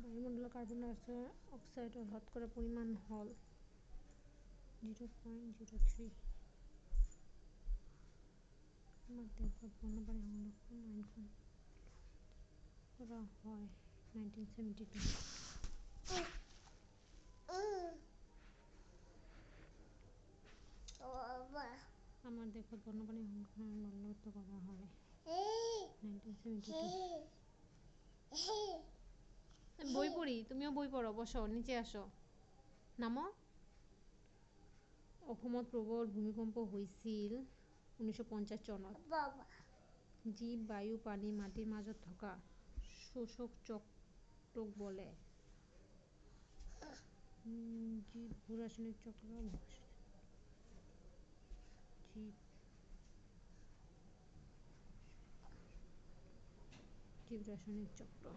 বায়ুমণ্ডলে কাৰ্বন ডাই অক্সাইডৰ শতকৰা পৰিমাণ হ'ল 0.03। আমাৰ দেশত বন্যপ্ৰাণী সংৰক্ষণ আইনখন কৰা হয় 1972। আমাৰ দেশত বন্যপ্ৰাণী সংৰক্ষণ আইন বলবৎ কৰা হয় 1972। বই পড়ি, তুমিও বই পড়ো, বসো, নিচে আসো, নামো। অসমত প্রবল ভূমিকম্প হৈছিল 1950 চনত। জীৱ, বায়ু, পানী, মাটিৰ মাজত থকা শোষক চক্ৰক বোলে জীৱ ৰাসায়নিক চক্ৰ। জীৱ ৰাসায়নিক চক্ৰ।